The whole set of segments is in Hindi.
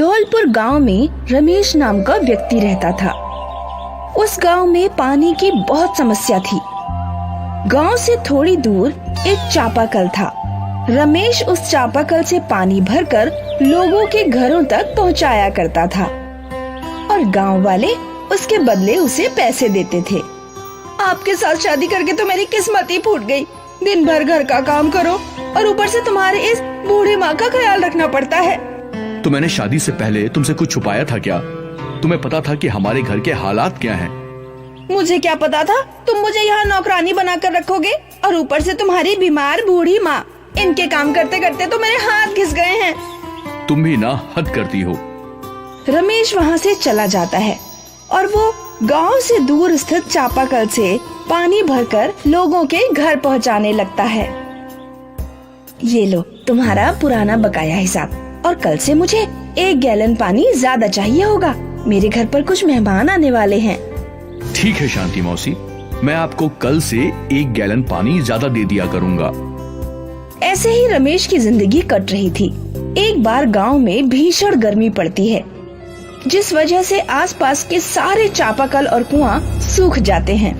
धौलपुर गांव में रमेश नाम का व्यक्ति रहता था। उस गांव में पानी की बहुत समस्या थी। गांव से थोड़ी दूर एक चापाकल था। रमेश उस चापाकल से पानी भरकर लोगों के घरों तक पहुंचाया करता था और गांव वाले उसके बदले उसे पैसे देते थे। आपके साथ शादी करके तो मेरी किस्मत ही फूट गई। दिन भर घर का काम करो और ऊपर से तुम्हारे इस बूढ़ी माँ का ख्याल रखना पड़ता है। तो मैंने शादी से पहले तुमसे कुछ छुपाया था क्या? तुम्हें पता था कि हमारे घर के हालात क्या हैं? मुझे क्या पता था तुम मुझे यहाँ नौकरानी बनाकर रखोगे और ऊपर से तुम्हारी बीमार बूढ़ी माँ। इनके काम करते करते तो मेरे हाथ घिस गए हैं। तुम भी ना हद करती हो। रमेश वहाँ से चला जाता है और वो गांव से दूर स्थित चापाकल से पानी भरकर लोगों के घर पहुँचाने लगता है। ये लो तुम्हारा पुराना बकाया हिसाब, और कल से मुझे 1 गैलन पानी ज्यादा चाहिए होगा। मेरे घर पर कुछ मेहमान आने वाले हैं। ठीक है शांति मौसी, मैं आपको कल से 1 गैलन पानी ज्यादा दे दिया करूँगा। ऐसे ही रमेश की जिंदगी कट रही थी। एक बार गांव में भीषण गर्मी पड़ती है, जिस वजह से आसपास के सारे चापाकल और कुआं सूख जाते हैं।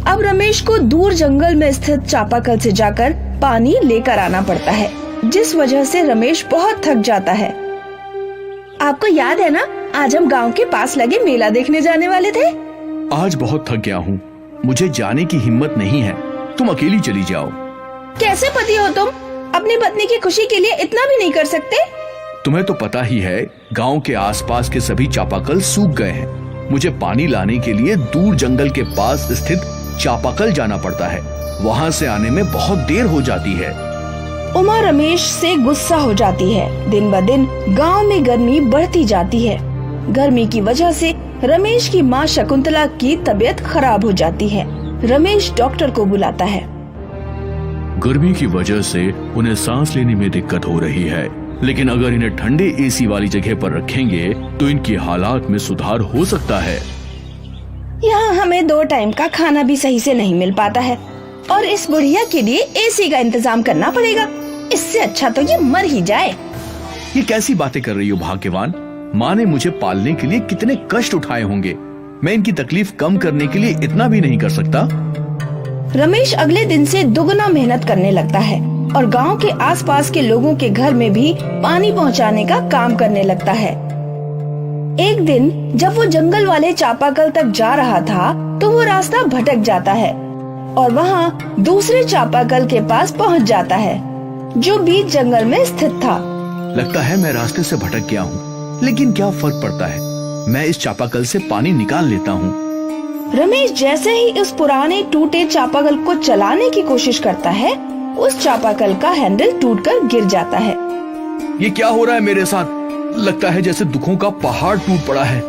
अब रमेश को दूर जंगल में स्थित चापाकल से जाकर पानी लेकर आना पड़ता है, जिस वजह से रमेश बहुत थक जाता है। आपको याद है ना, आज हम गांव के पास लगे मेला देखने जाने वाले थे। आज बहुत थक गया हूँ, मुझे जाने की हिम्मत नहीं है। तुम अकेली चली जाओ। कैसे पति हो तुम? अपनी पत्नी की खुशी के लिए इतना भी नहीं कर सकते? तुम्हें तो पता ही है, गांव के आसपास के सभी चापाकल सूख गए हैं। मुझे पानी लाने के लिए दूर जंगल के पास स्थित चापाकल जाना पड़ता है। वहाँ से आने में बहुत देर हो जाती है। उमा रमेश से गुस्सा हो जाती है। दिन ब दिन गांव में गर्मी बढ़ती जाती है। गर्मी की वजह से रमेश की माँ शकुंतला की तबीयत खराब हो जाती है। रमेश डॉक्टर को बुलाता है। गर्मी की वजह से उन्हें सांस लेने में दिक्कत हो रही है, लेकिन अगर इन्हें ठंडे एसी वाली जगह पर रखेंगे तो इनकी हालात में सुधार हो सकता है। यहाँ हमें 2 टाइम का खाना भी सही से नहीं मिल पाता है और इस बुढ़िया के लिए एसी का इंतजाम करना पड़ेगा। इससे अच्छा तो ये मर ही जाए। ये कैसी बातें कर रही हो भाग्यवान? माँ ने मुझे पालने के लिए कितने कष्ट उठाए होंगे। मैं इनकी तकलीफ कम करने के लिए इतना भी नहीं कर सकता। रमेश अगले दिन से दुगना मेहनत करने लगता है और गांव के आसपास के लोगों के घर में भी पानी पहुंचाने का काम करने लगता है। एक दिन जब वो जंगल वाले चापाकल तक जा रहा था तो वो रास्ता भटक जाता है और वहाँ दूसरे चापाकल के पास पहुँच जाता है, जो बीच जंगल में स्थित था। लगता है मैं रास्ते से भटक गया हूँ, लेकिन क्या फर्क पड़ता है, मैं इस चापाकल से पानी निकाल लेता हूँ। रमेश जैसे ही उस पुराने टूटे चापाकल को चलाने की कोशिश करता है, उस चापाकल का हैंडल टूटकर गिर जाता है। ये क्या हो रहा है मेरे साथ? लगता है जैसे दुखों का पहाड़ टूट पड़ा है।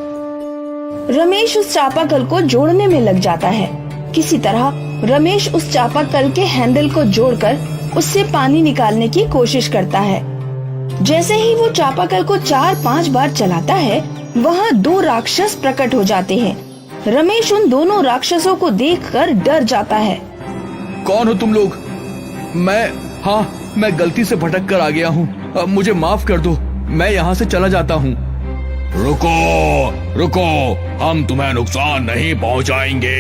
रमेश उस चापाकल को जोड़ने में लग जाता है। किसी तरह रमेश उस चापाकल के हैंडल को जोड़कर उससे पानी निकालने की कोशिश करता है। जैसे ही वो चापाकल को 4-5 बार चलाता है, वहाँ 2 राक्षस प्रकट हो जाते हैं। रमेश उन दोनों राक्षसों को देखकर डर जाता है। कौन हो तुम लोग? मैं गलती से भटक कर आ गया हूँ। मुझे माफ कर दो, मैं यहाँ से चला जाता हूँ। रुको, हम तुम्हें नुकसान नहीं पहुँचाएंगे।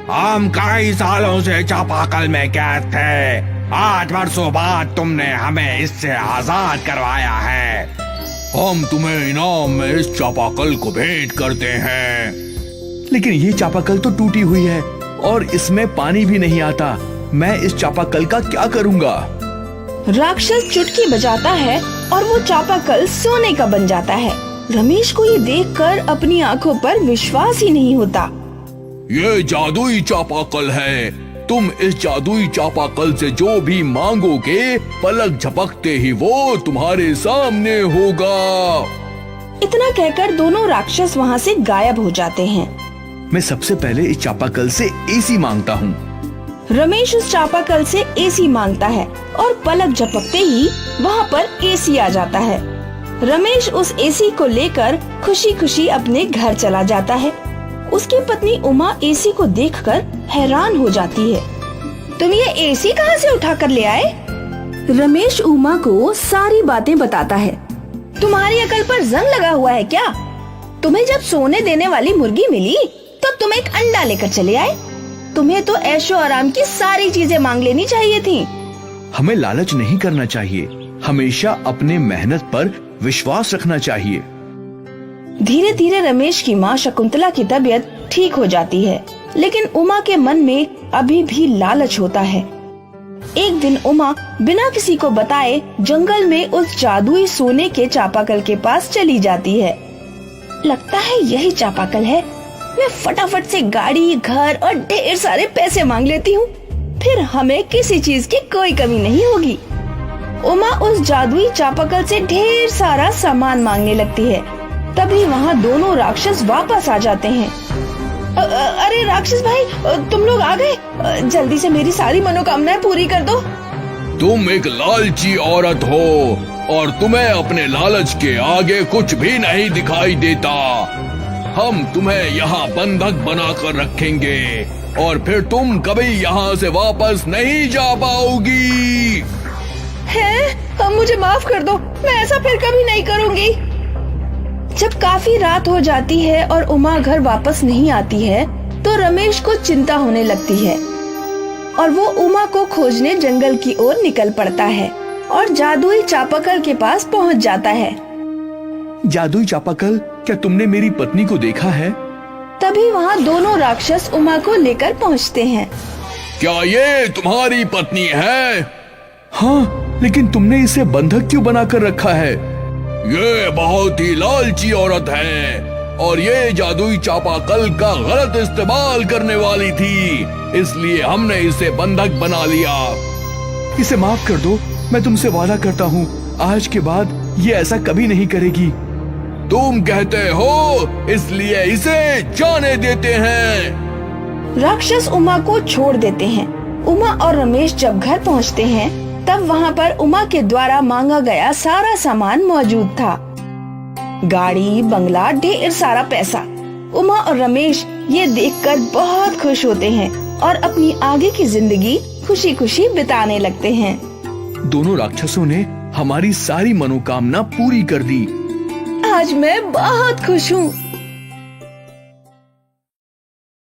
हम कई सालों से चापाकल में कैद थे। 8 वर्षों बाद तुमने हमें इससे आजाद करवाया है। हम तुम्हें इनाम में इस चापाकल को भेंट करते हैं। लेकिन ये चापाकल तो टूटी हुई है और इसमें पानी भी नहीं आता। मैं इस चापाकल का क्या करूँगा? राक्षस चुटकी बजाता है और वो चापाकल सोने का बन जाता है। रमेश को ये देखकर अपनी आंखों पर विश्वास ही नहीं होता। ये जादुई चापाकल है। तुम इस जादुई चापाकल से जो भी मांगोगे, पलक झपकते ही वो तुम्हारे सामने होगा। इतना कहकर दोनों राक्षस वहाँ से गायब हो जाते हैं। मैं सबसे पहले इस चापाकल से एसी मांगता हूँ। रमेश उस चापाकल से एसी मांगता है और पलक झपकते ही वहाँ पर एसी आ जाता है। रमेश उस एसी को लेकर खुशी खुशी अपने घर चला जाता है। उसकी पत्नी उमा एसी को देखकर हैरान हो जाती है। तुम ये एसी कहाँ से उठा कर ले आए? रमेश उमा को सारी बातें बताता है। तुम्हारी अकल पर जंग लगा हुआ है क्या? तुम्हें जब सोने देने वाली मुर्गी मिली तो तुम एक अंडा लेकर चले आए। तुम्हें तो ऐशो आराम की सारी चीजें मांग लेनी चाहिए थी। हमें लालच नहीं करना चाहिए, हमेशा अपने मेहनत पर विश्वास रखना चाहिए। धीरे धीरे रमेश की माँ शकुंतला की तबीयत ठीक हो जाती है, लेकिन उमा के मन में अभी भी लालच होता है। एक दिन उमा बिना किसी को बताए जंगल में उस जादुई सोने के चापाकल के पास चली जाती है। लगता है यही चापाकल है। मैं फटाफट से गाड़ी, घर और ढेर सारे पैसे मांग लेती हूँ, फिर हमें किसी चीज की कोई कमी नहीं होगी। उमा उस जादुई चापाकल से ढेर सारा सामान मांगने लगती है। तभी वहाँ दोनों राक्षस वापस आ जाते हैं। अरे राक्षस भाई, तुम लोग आ गए। जल्दी से मेरी सारी मनोकामनाएं पूरी कर दो। तुम एक लालची औरत हो और तुम्हें अपने लालच के आगे कुछ भी नहीं दिखाई देता। हम तुम्हें यहाँ बंधक बनाकर रखेंगे और फिर तुम कभी यहाँ से वापस नहीं जा पाओगी। है, मुझे माफ कर दो, मैं ऐसा फिर कभी नहीं करूँगी। जब काफी रात हो जाती है और उमा घर वापस नहीं आती है तो रमेश को चिंता होने लगती है और वो उमा को खोजने जंगल की ओर निकल पड़ता है और जादुई चापाकल के पास पहुंच जाता है। जादुई चापाकल, क्या तुमने मेरी पत्नी को देखा है? तभी वहाँ दोनों राक्षस उमा को लेकर पहुँचते हैं। क्या ये तुम्हारी पत्नी है? हाँ, लेकिन तुमने इसे बंधक क्यों बनाकर रखा है? ये बहुत ही लालची औरत है और ये जादुई चापाकल का गलत इस्तेमाल करने वाली थी, इसलिए हमने इसे बंधक बना लिया। इसे माफ कर दो, मैं तुमसे वादा करता हूँ आज के बाद ये ऐसा कभी नहीं करेगी। तुम कहते हो, इसलिए इसे जाने देते हैं। राक्षस उमा को छोड़ देते हैं। उमा और रमेश जब घर पहुँचते हैं तब वहाँ पर उमा के द्वारा मांगा गया सारा सामान मौजूद था। गाड़ी, बंगला, ढेर सारा पैसा। उमा और रमेश ये देखकर बहुत खुश होते हैं और अपनी आगे की जिंदगी खुशी खुशी बिताने लगते हैं। दोनों राक्षसों ने हमारी सारी मनोकामना पूरी कर दी। आज मैं बहुत खुश हूँ।